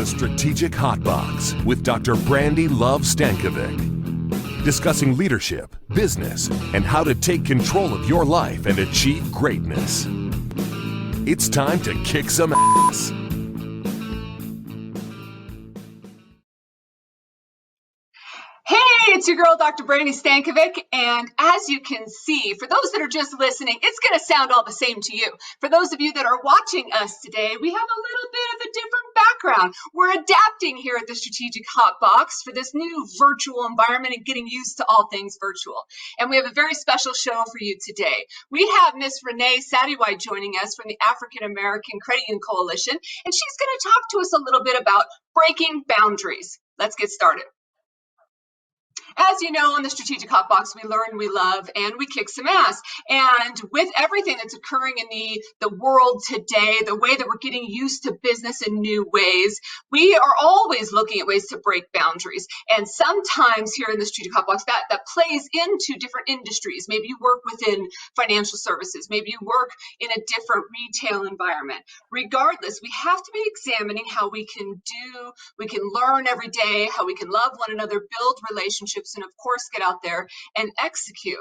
The Strategic Hot Box with Dr. Brandi Love Stankovic. Discussing leadership, business, and how to take control of your life and achieve greatness. It's time to kick some ass. Hey, it's your girl, Dr. Renee Sattiewhite, and as you can see, for those that are just listening, it's going to sound all the same to you. For those of you that are watching us today, we have a little bit of a different background. We're adapting here at the Strategic Hot Box for this new virtual environment and getting used to all things virtual. And we have a very special show for you today. We have Miss Renee Sattiewhite joining us from the African American Credit Union Coalition, and she's going to talk to us a little bit about breaking boundaries. Let's get started. As you know, on the Strategic Hot Box, we learn, we love, and we kick some ass. And with everything that's occurring in the world today, the way that we're getting used to business in new ways, we are always looking at ways to break boundaries. And sometimes here in the Strategic Hot Box, that plays into different industries. Maybe you work within financial services. Maybe you work in a different retail environment. Regardless, we have to be examining how we can learn every day, how we can love one another, build relationships, and of course, get out there and execute.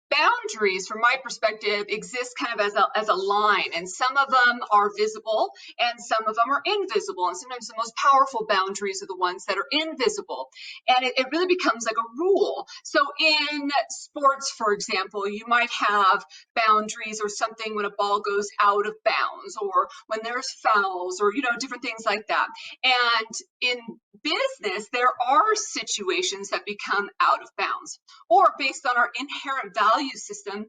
Boundaries, from my perspective, exist kind of as a line, and some of them are visible and some of them are invisible. And sometimes the most powerful boundaries are the ones that are invisible. And it really becomes like a rule. So in sports, for example, you might have boundaries or something when a ball goes out of bounds or when there's fouls or, different things like that. And in business, there are situations that become out of bounds or based on our inherent value system.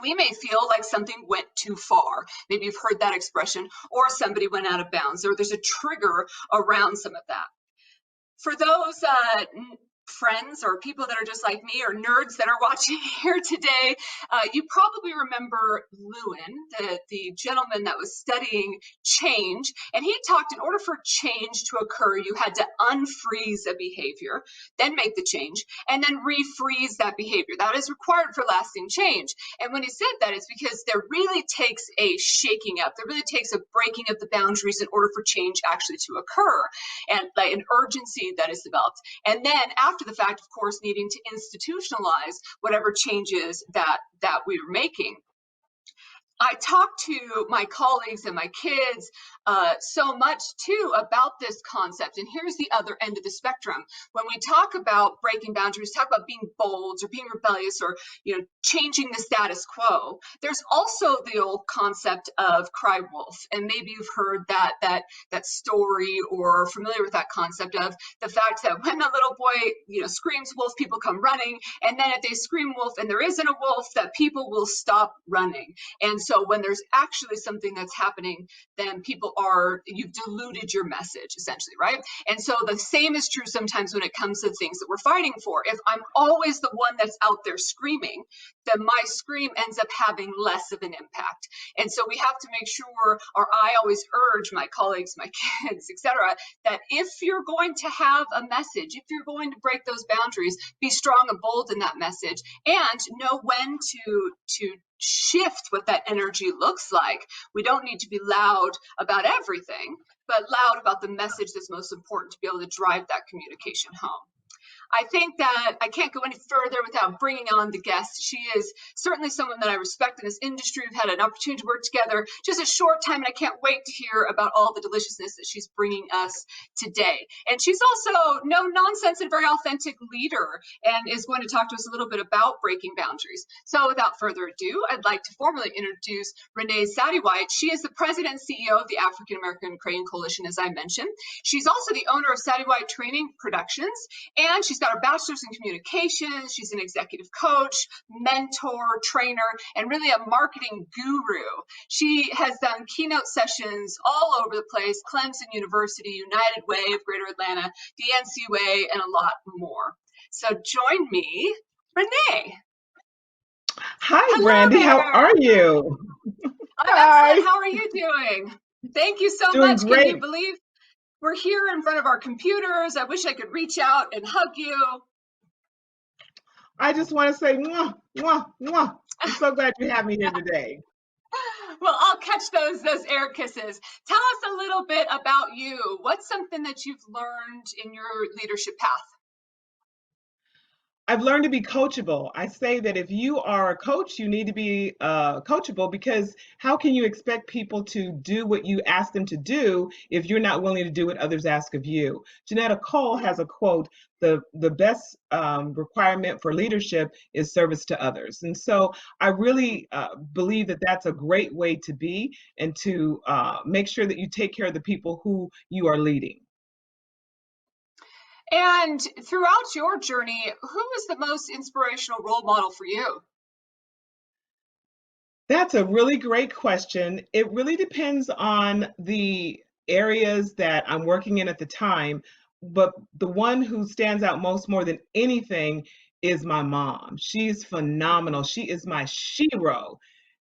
We may feel like something went too far. Maybe you've heard that expression, or somebody went out of bounds, or there's a trigger around some of that. For those friends or people that are just like me or nerds that are watching here today, you probably remember Lewin, the gentleman that was studying change, and he talked in order for change to occur, you had to unfreeze a behavior, then make the change, and then refreeze that behavior. That is required for lasting change. And when he said that, it's because there really takes a shaking up, there really takes a breaking of the boundaries in order for change actually to occur, and like an urgency that is developed. And then after the fact, of course, needing to institutionalize whatever changes that we were making. I talk to my colleagues and my kids so much too about this concept. And here's the other end of the spectrum. When we talk about breaking boundaries, talk about being bold or being rebellious or changing the status quo. There's also the old concept of cry wolf, and maybe you've heard that story or familiar with that concept of the fact that when a little boy screams wolf, people come running, and then if they scream wolf and there isn't a wolf, that people will stop running. And so when there's actually something that's happening, then you've diluted your message essentially, right? And so the same is true sometimes when it comes to things that we're fighting for. If I'm always the one that's out there screaming, then my scream ends up having less of an impact. And so we have to make sure, or I always urge my colleagues, my kids, etc., that if you're going to have a message, if you're going to break those boundaries, be strong and bold in that message and know when to shift what that energy looks like. We don't need to be loud about everything, but loud about the message that's most important to be able to drive that communication home. I think that I can't go any further without bringing on the guest. She is certainly someone that I respect in this industry. We've had an opportunity to work together just a short time, and I can't wait to hear about all the deliciousness that she's bringing us today. And she's also no nonsense and very authentic leader and is going to talk to us a little bit about breaking boundaries. So without further ado, I'd like to formally introduce Renee Sattiewhite. She is the president and CEO of the African American Credit Union Coalition, as I mentioned. She's also the owner of Sattiewhite Training Productions, and she's got her bachelor's in communications. She's an executive coach, mentor, trainer, and really a marketing guru. She has done keynote sessions all over the place, Clemson University, United Way of Greater Atlanta, the NCUA, and a lot more. So join me, Renee. Hi, Hello Brandi. there. How are you? I'm Hi. excellent. How are you doing? Thank you so Doing much. great. Can you believe we're here in front of our computers? I wish I could reach out and hug you. I just want to say, mwah, mwah, mwah. I'm so glad you have me here today. Well, I'll catch those air kisses. Tell us a little bit about you. What's something that you've learned in your leadership path? I've learned to be coachable. I say that if you are a coach, you need to be coachable, because how can you expect people to do what you ask them to do if you're not willing to do what others ask of you? Janetta Cole has a quote: the best requirement for leadership is service to others. And so I really believe that that's a great way to be, and to make sure that you take care of the people who you are leading. And throughout your journey, who was the most inspirational role model for you? That's a really great question. It really depends on the areas that I'm working in at the time, but the one who stands out most, more than anything, is my mom. She's phenomenal. She is my shero.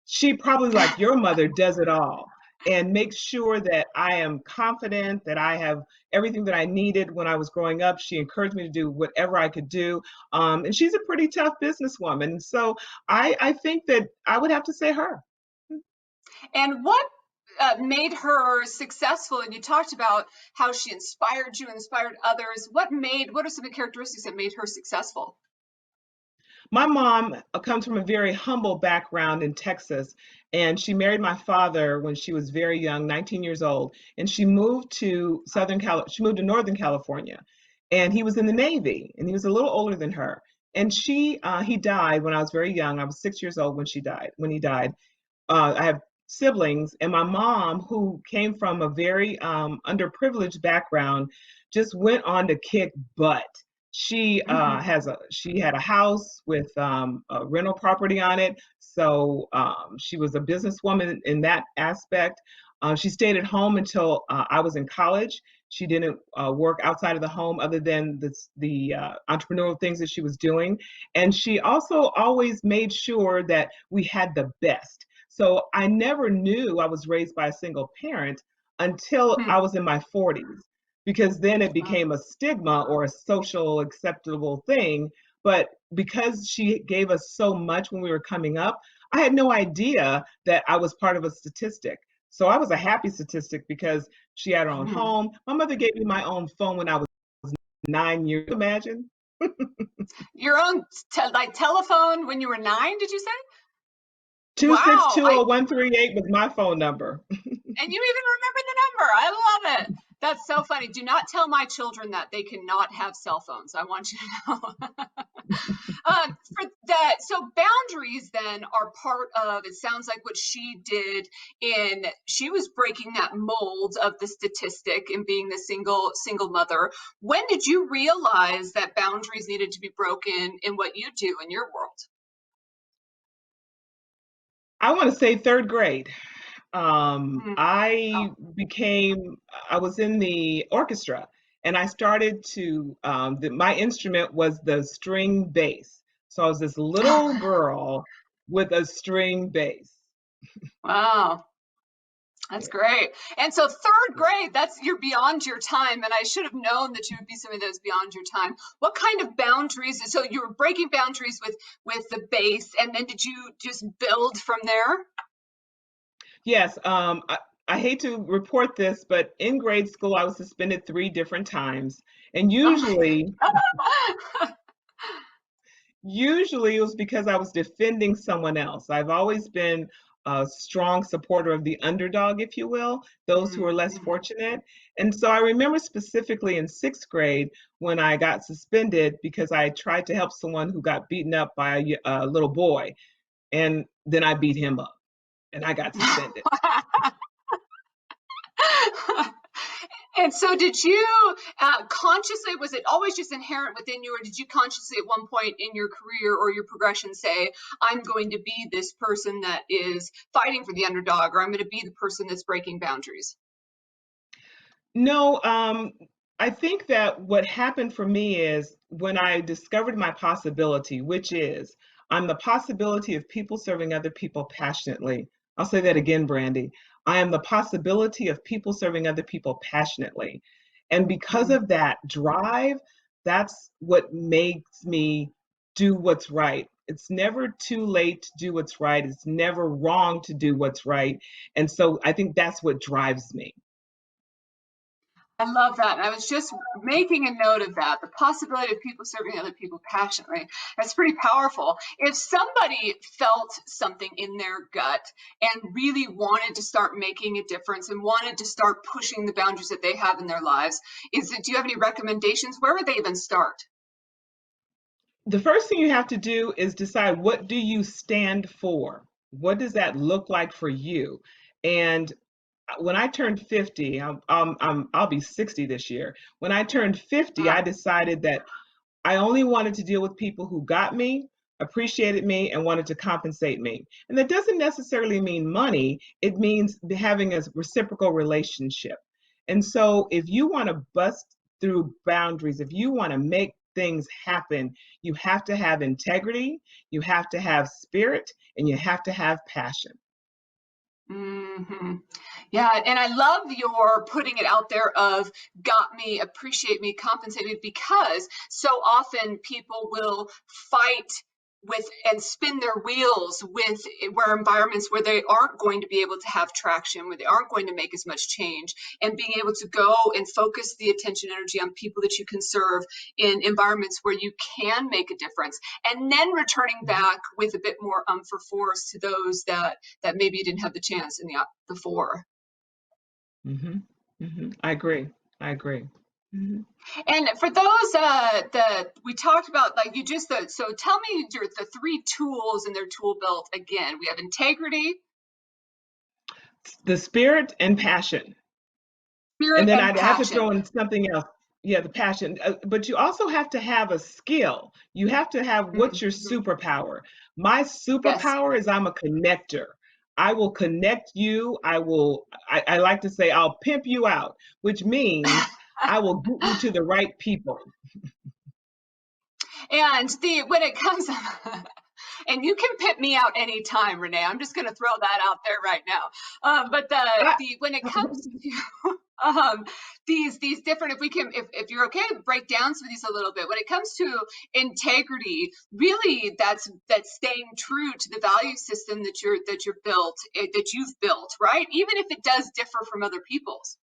She, probably like your mother, does it all and makes sure that I am confident, that I have everything that I needed when I was growing up. She encouraged me to do whatever I could do. And she's a pretty tough businesswoman. So I think that I would have to say her. And what made her successful? And you talked about how she inspired you, inspired others. What are some of the characteristics that made her successful? My mom comes from a very humble background in Texas, and she married my father when she was very young, 19 years old, and she moved to she moved to Northern California, and he was in the Navy, and he was a little older than her. And he died when I was very young. I was 6 years old when he died. I have siblings, and my mom, who came from a very underprivileged background, just went on to kick butt. She had a house with a rental property on it, so she was a businesswoman in that aspect. She stayed at home until I was in college. She didn't work outside of the home other than the entrepreneurial things that she was doing, and she also always made sure that we had the best. So I never knew I was raised by a single parent until Hmm. I was in my 40s, because then it Wow. became a stigma or a social acceptable thing. But because she gave us so much when we were coming up, I had no idea that I was part of a statistic. So I was a happy statistic because she had her own Mhm. home. My mother gave me my own phone when I was 9 years. Imagine. Your own like telephone when you were 9, did you say? Two six Wow. two zero 138 was my phone number. And you even remember the number. I love it. That's so funny. Do not tell my children that they cannot have cell phones. I want you to know. For that, so boundaries then are part of, it sounds like what she did, in she was breaking that mold of the statistic and being the single mother. When did you realize that boundaries needed to be broken in what you do in your world? I want to say third grade. Mm. I Oh. became, I was in the orchestra, and I started to, my instrument was the string bass. So I was this little girl with a string bass. Wow. That's Yeah. great. And so third grade, that's you're beyond your time. And I should have known that you would be somebody that was beyond your time. What kind of boundaries? So you were breaking boundaries with the bass, and then did you just build from there? Yes, I hate to report this, but in grade school, I was suspended 3 different times. And Oh my God. usually it was because I was defending someone else. I've always been a strong supporter of the underdog, if you will, those who are less Mhm. fortunate. And so I remember specifically in 6th grade when I got suspended because I tried to help someone who got beaten up by a little boy. And then I beat him up and I got suspended. And so did you consciously, was it always just inherent within you, or did you consciously at one point in your career or your progression say, I'm going to be this person that is fighting for the underdog, or I'm going to be the person that's breaking boundaries? No, I think that what happened for me is when I discovered my possibility, which is I'm the possibility of people serving other people passionately. I'll say that again, Brandy. I am the possibility of people serving other people passionately. And because Mm. of that drive, that's what makes me do what's right It's never too late to do what's right. It's never wrong to do what's right. And so I think that's what drives me. I love that. And I was just making a note of that, the possibility of people serving other people passionately. That's pretty powerful. If somebody felt something in their gut and really wanted to start making a difference and wanted to start pushing the boundaries that they have in their lives, do you have any recommendations? Where would they even start? The first thing you have to do is decide, what do you stand for? What does that look like for you? And when I turned 50, I'll be 60 this year. When I turned 50, I decided that I only wanted to deal with people who got me, appreciated me, and wanted to compensate me. And that doesn't necessarily mean money. It means having a reciprocal relationship. And so if you want to bust through boundaries, if you want to make things happen, you have to have integrity, you have to have spirit, and you have to have passion. Hmm. Yeah, and I love your putting it out there of got me, appreciate me, compensate me, because so often people will fight with and spin their wheels with where environments where they aren't going to be able to have traction, where they aren't going to make as much change, and being able to go and focus the attention energy on people that you can serve in environments where you can make a difference, and then returning back with a bit more for force to those that maybe you didn't have the chance in the before. Hmm. I agree. I agree. Hmm. And for those that we talked about, like you just so tell me the three tools in their tool belt again. We have integrity, The spirit and passion. And spirit, then and I'd have to passion. throw in something else. Yeah, the passion. But you also have to have a skill. You have to have, what's your Mm-hmm. superpower? My Yes. superpower is I'm a connector. I will connect you. I like to say, I'll pimp you out, which means I will get you to the right people. And the when it comes and you can pit me out anytime, Renee. I'm just going to throw that out there right now. But I, the when it comes to these different, if we can, if you're okay to break down some of these a little bit, when it comes to integrity, really that's staying true to the value system that you've built, right? Even if it does differ from other people's.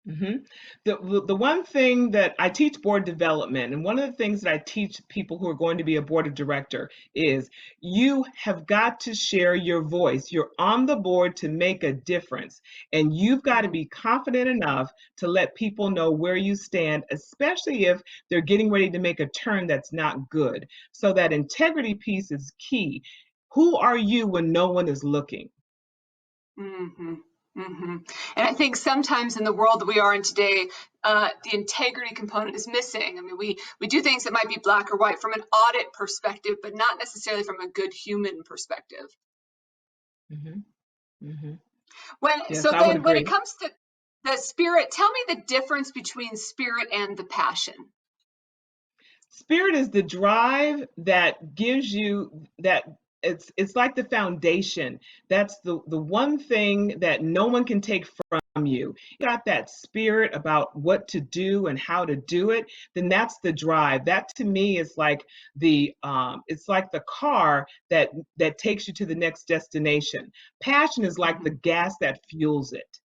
hmm the one thing that I teach board development, and one of the things that I teach people who are going to be a board of director is you have got to share your voice. You're on the board to make a difference, and you've got to be confident enough to let people know where you stand, especially if they're getting ready to make a turn that's not good. So that integrity piece is key. Who are you when no one is looking? Mm-hmm. Mm-hmm. And I think sometimes in the world that we are in today, the integrity component is missing. I mean, we do things that might be black or white from an audit perspective, but not necessarily from a good human perspective. Hmm. Hmm. When Yes, so I would then when it agree. comes to the spirit, tell me the difference between spirit and the passion. Spirit is the drive that gives you that. It's like the foundation. That's the one thing that no one can take from you. You got that spirit about what to do and how to do it, then that's the drive. That to me is like it's like the car that takes you to the next destination. Passion is like the Mhm. gas that fuels it.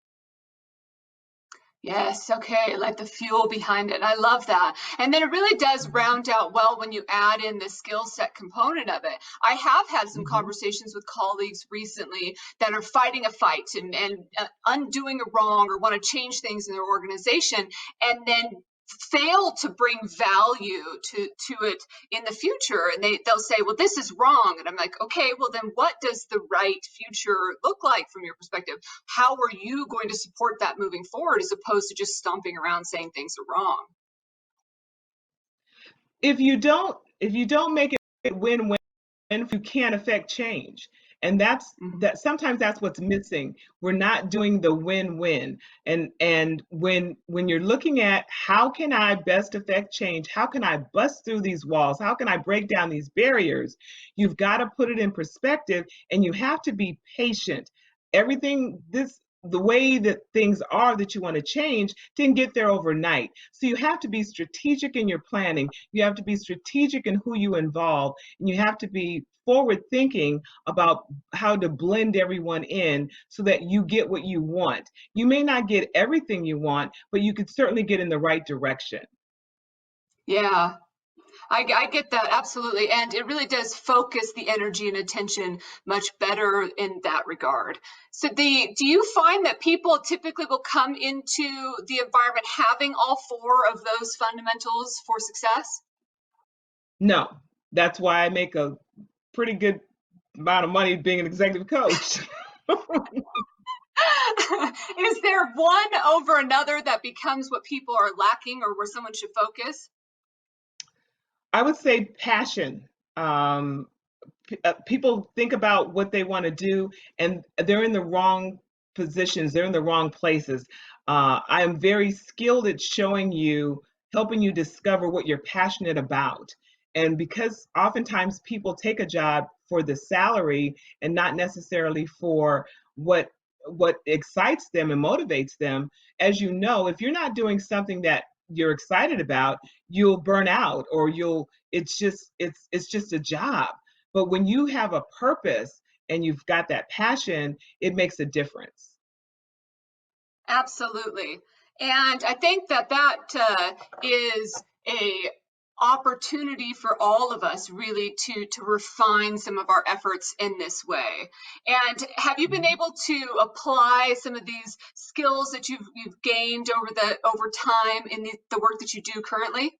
Yes, okay, like the fuel behind it. I love that. And then it really does round out well when you add in the skill set component of it. I have had some Hmm. conversations with colleagues recently that are fighting a fight and undoing a wrong or want to change things in their organization, and then fail to bring value to it in the future, and they'll say, well, this is wrong, and I'm like, okay, well then what does the right future look like from your perspective? How are you going to support that moving forward as opposed to just stomping around saying things are wrong? If you don't make it win-win, you can't affect change. And that's Mhm. that sometimes that's what's missing. We're not doing the win-win. And when you're looking at how can I best affect change, how can I bust through these walls, how can I break down these barriers, you've got to put it in perspective, and you have to be patient. Everything this the way that things are that you want to change didn't get there overnight. So you have to be strategic in your planning. You have to be strategic in who you involve, and you have to be forward thinking about how to blend everyone in so that you get what you want. You may not get everything you want, but you could certainly get in the right direction. Yeah, I get that absolutely, and it really does focus the energy and attention much better in that regard. So, do you find that people typically will come into the environment having all four of those fundamentals for success? No, that's why I make a pretty good amount of money being an executive coach. Is there one over another that becomes what people are lacking or where someone should focus? I would say passion. Um, People think about what they want to do, and they're in the wrong positions, they're in the wrong places. I am very skilled at showing you, helping you discover what you're passionate about. And because oftentimes people take a job for the salary and not necessarily for what what excites them and motivates them, as you know, if you're not doing something that you're excited about, you'll burn out, or you'll it's just a job. But when you have a purpose and you've got that passion, it makes a difference. Absolutely. And I think that is a opportunity for all of us really to refine some of our efforts in this way. And have you been Mhm. able to apply some of these skills that you've gained over time in the work that you do currently?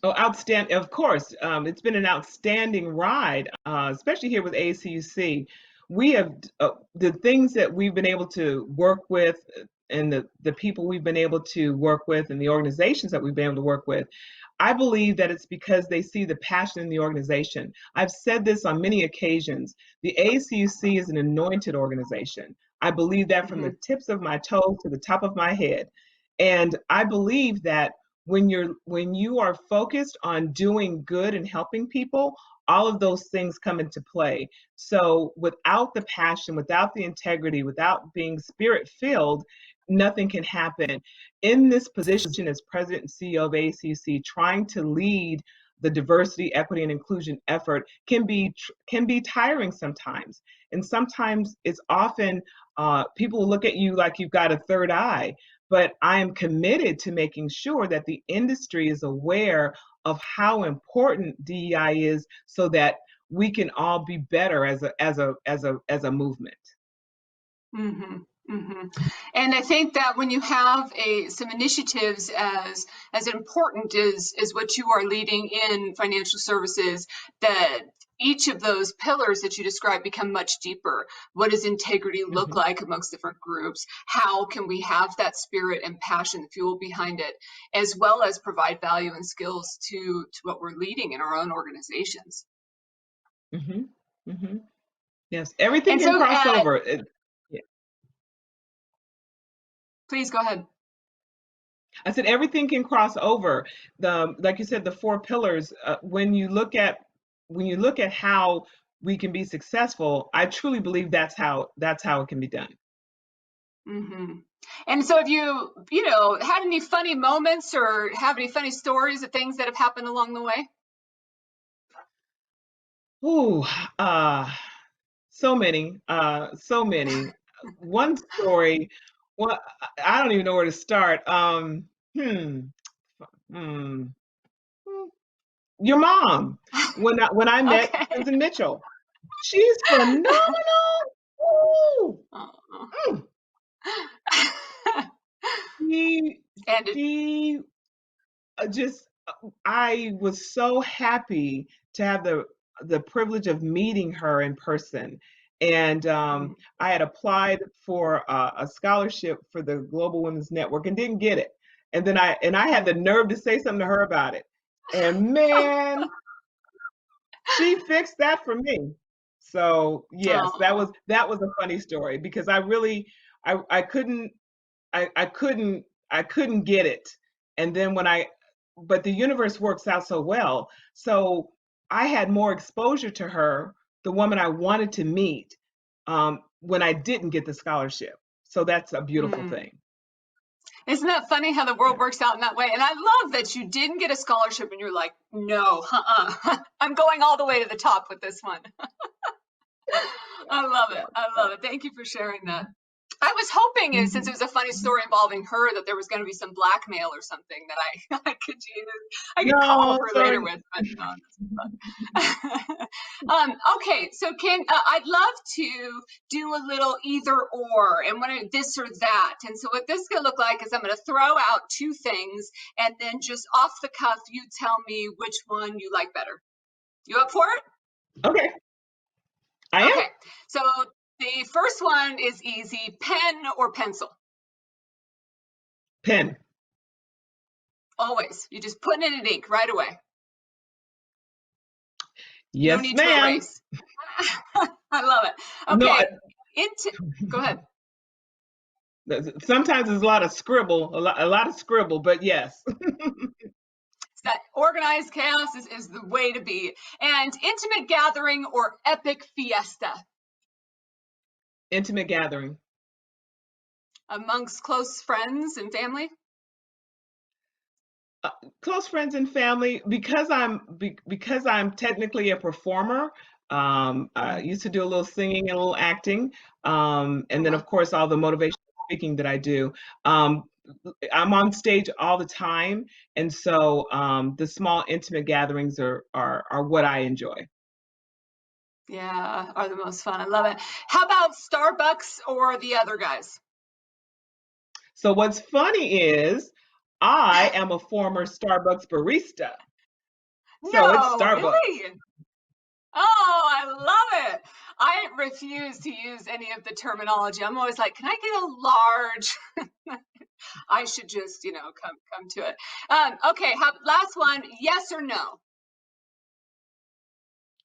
Oh, outstanding. Of course, it's been an outstanding ride, especially here with ACUC. We have the things that we've been able to work with, and the people we've been able to work with, and the organizations that we've been able to work with. I believe that it's because they see the passion in the organization. I've said this on many occasions. The ACUC is an anointed organization. I believe that from the Hmm. tips of my toes to the top of my head. And I believe that when you are focused on doing good and helping people, all of those things come into play. So without the passion, without the integrity, without being spirit filled, nothing can happen. In this position as president and CEO of ACC, trying to lead the diversity, equity, and inclusion effort can be tiring sometimes, and sometimes it's often people look at you like you've got a third eye. But I am committed to making sure that the industry is aware of how important DEI is, so that we can all be better as a movement. Hmm. Hmm. And I think that when you have some initiatives as important as what you are leading in financial services, that each of those pillars that you described become much deeper. What does integrity look Mhm, like amongst different groups? How can we have that spirit and passion, the fuel behind it, as well as provide value and skills to what we're leading in our own organizations? mhm, mhm. Yes, everything And can so, cross over. Yeah. please go ahead. I said everything can cross over. Like you said, the four pillars. When you look at how we can be successful, I truly believe that's how it can be done. Hmm. And so, have had any funny moments or have any funny stories of things that have happened along the way? Ooh, uh, so many, so many. One story. Well, I don't even know where to start. Hmm, hmm. Your mom. When I met Okay. Susan Mitchell, she's phenomenal. Ooh, Oh. mm. She And she just I was so happy to have the privilege of meeting her in person. And I had applied for a scholarship for the Global Women's Network and didn't get it. And then I had the nerve to say something to her about it. And man, she fixed that for me. So yes, oh. that was a funny story, because I really I couldn't I couldn't I couldn't get it. And then when I but the universe works out so well. So I had more exposure to her, the woman I wanted to meet, when I didn't get the scholarship. So that's a beautiful Mm. thing. Isn't that funny how the world works out in that way? And I love that you didn't get a scholarship and you're like, no, I'm going all the way to the top with this one. I love it. I love it. Thank you for sharing that. I was hoping, since it was a funny story involving her, that there was going to be some blackmail or something that I could use. I could call No, her sorry. later with, but no, this is fun. Okay, so I'd love to do a little either or, and when this or that. And so what this is going to look like is I'm going to throw out two things, and then just off the cuff, you tell me which one you like better. You up for it? Okay. I am. Okay, so the first one is easy, pen or pencil? Pen. Always. You just put it in ink right away. No Yes, need to ma'am. erase. I love it. Okay, go ahead. Sometimes there's a lot of scribble, a lot of scribble, but yes. It's that organized chaos is the way to be. And intimate gathering or epic fiesta? Intimate gathering. Amongst close friends and family? Close friends and family, because I'm technically a performer. I used to do a little singing and a little acting, and then of course all the motivational speaking that I do. I'm on stage all the time, and so the small intimate gatherings are what I enjoy. Yeah, are the most fun. I love it. How about Starbucks or the other guys? So what's funny is I am a former Starbucks barista. So it's No, Starbucks. really? Oh, I love it. I refuse to use any of the terminology. I'm always like, can I get a large? I should just, come to it. Okay, last one, yes or no?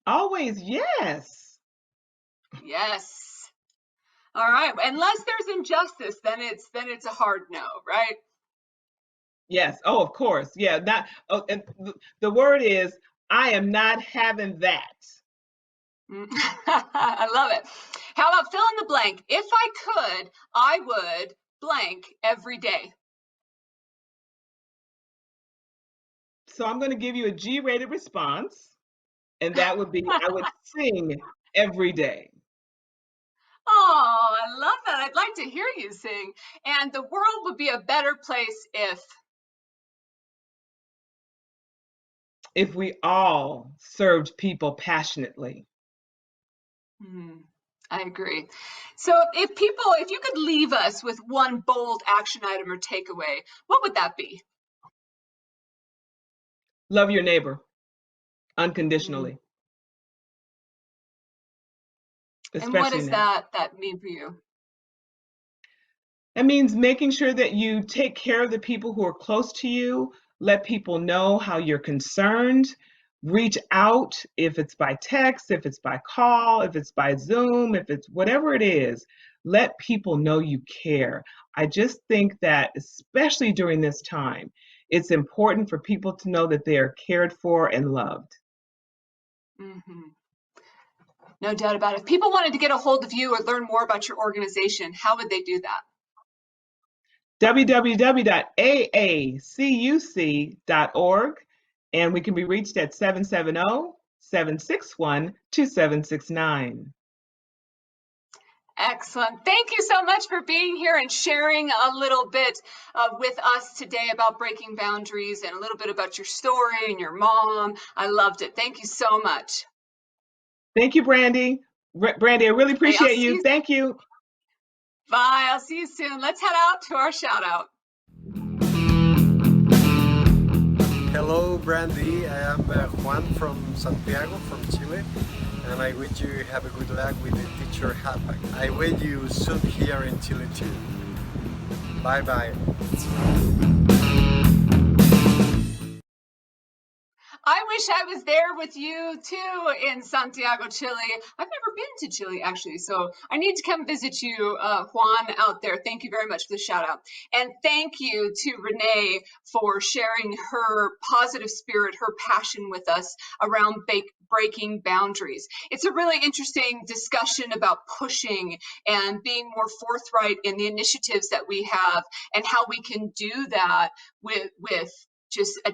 Always yes. Yes. All right. Unless there's injustice, then it's a hard no, right? Yes. Oh, of course. Yeah. And the word is, I am not having that. I love it. How about fill in the blank? If I could, I would blank every day. So I'm going to give you a G-rated response, and that would be I would sing every day. Oh, I love that. I'd like to hear you sing. And the world would be a better place if we all served people passionately. I agree. So if you could leave us with one bold action item or takeaway, what would that be? Love your neighbor unconditionally. And what does now. that mean for you? It means making sure that you take care of the people who are close to you, let people know how you're concerned, reach out if it's by text, if it's by call, if it's by Zoom, if it's whatever it is, let people know you care. I just think that, especially during this time, it's important for people to know that they are cared for and loved. No doubt about it. If people wanted to get a hold of you or learn more about your organization, how would they do that? www.aacuc.org, and we can be reached at 770-761-2769. Excellent. Thank you so much for being here and sharing a little bit with us today about breaking boundaries and a little bit about your story and your mom. I loved it. Thank you so much. Thank you, Brandi. Brandi, I really appreciate you. Thank you. Bye. I'll see you soon. Let's head out to our shout out. Hello, Brandi. I am Juan from Santiago, from Chile, and I wish you have a good luck with the teacher hack. I wish you soon here in Chile too. Bye bye. I wish I was there with you too in Santiago, Chile. I've never been to Chile actually, so I need to come visit you, Juan, out there. Thank you very much for the shout out. And thank you to Renee for sharing her positive spirit, her passion with us around breaking boundaries. It's a really interesting discussion about pushing and being more forthright in the initiatives that we have and how we can do that with just a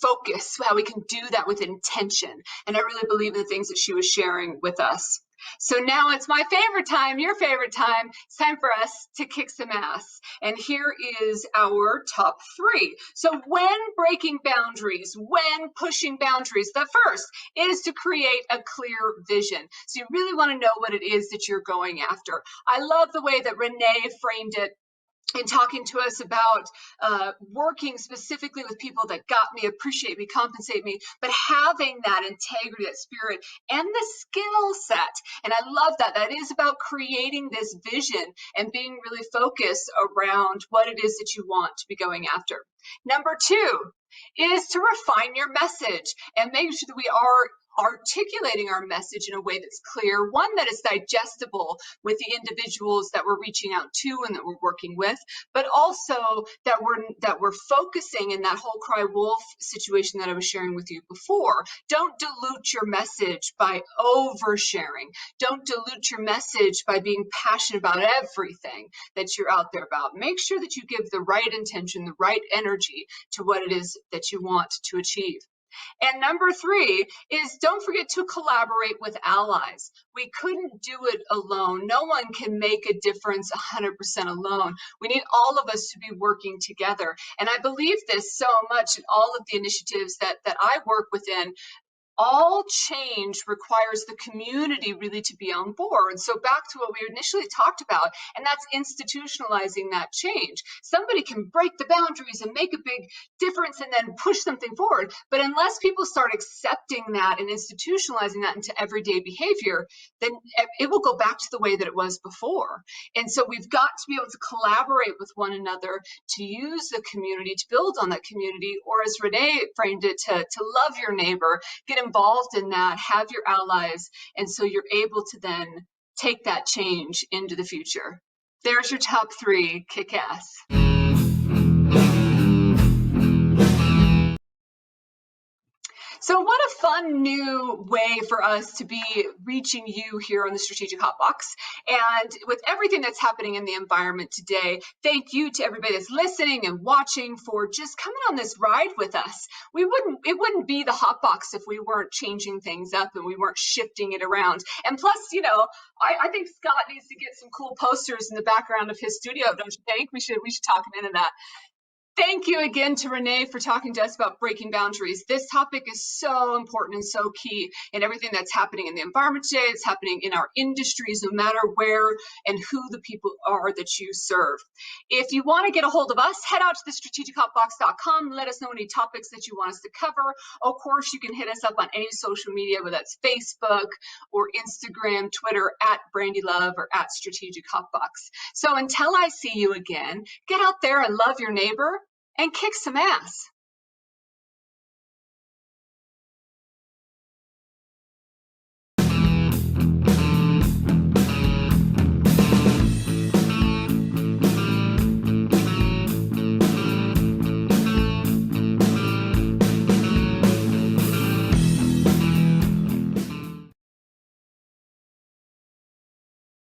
focus, how we can do that with intention. And I really believe in the things that she was sharing with us. So now it's my favorite time, your favorite time. It's time for us to kick some ass. And here is our top 3. So when breaking boundaries, when pushing boundaries, the first is to create a clear vision. So you really want to know what it is that you're going after. I love the way that Renee framed it in talking to us about working specifically with people that got me, appreciate me, compensate me, but having that integrity, that spirit, and the skill set. And I love that. That is about creating this vision and being really focused around what it is that you want to be going after. Number 2 is to refine your message and make sure that we are articulating our message in a way that's clear, one that is digestible with the individuals that we're reaching out to and that we're working with, but also that we're focusing in that whole cry wolf situation that I was sharing with you before. Don't dilute your message by oversharing. Don't dilute your message by being passionate about everything that you're out there about. Make sure that you give the right intention, the right energy to what it is that you want to achieve. And number 3 is don't forget to collaborate with allies. We couldn't do it alone. No one can make a difference 100% alone. We need all of us to be working together. And I believe this so much in all of the initiatives that I work within. All change requires the community really to be on board. And so back to what we initially talked about, and that's institutionalizing that change. Somebody can break the boundaries and make a big difference and then push something forward. But unless people start accepting that and institutionalizing that into everyday behavior, then it will go back to the way that it was before. And so we've got to be able to collaborate with one another, to use the community, to build on that community, or as Renee framed it, to love your neighbor, get involved in that, have your allies, and so you're able to then take that change into the future. There's your top 3, kick ass. So what a fun new way for us to be reaching you here on the Strategic Hotbox. And with everything that's happening in the environment today, thank you to everybody that's listening and watching for just coming on this ride with us. It wouldn't be the Hotbox if we weren't changing things up and we weren't shifting it around. And plus, I think Scott needs to get some cool posters in the background of his studio, don't you think? We should talk him into that. Thank you again to Renee for talking to us about breaking boundaries. This topic is so important and so key in everything that's happening in the environment today. It's happening in our industries, no matter where and who the people are that you serve. If you want to get a hold of us, head out to thestrategichotbox.com. Let us know any topics that you want us to cover. Of course, you can hit us up on any social media, whether that's Facebook or Instagram, Twitter, at Brandi Love or at Strategic Hotbox. So until I see you again, get out there and love your neighbor and kick some ass.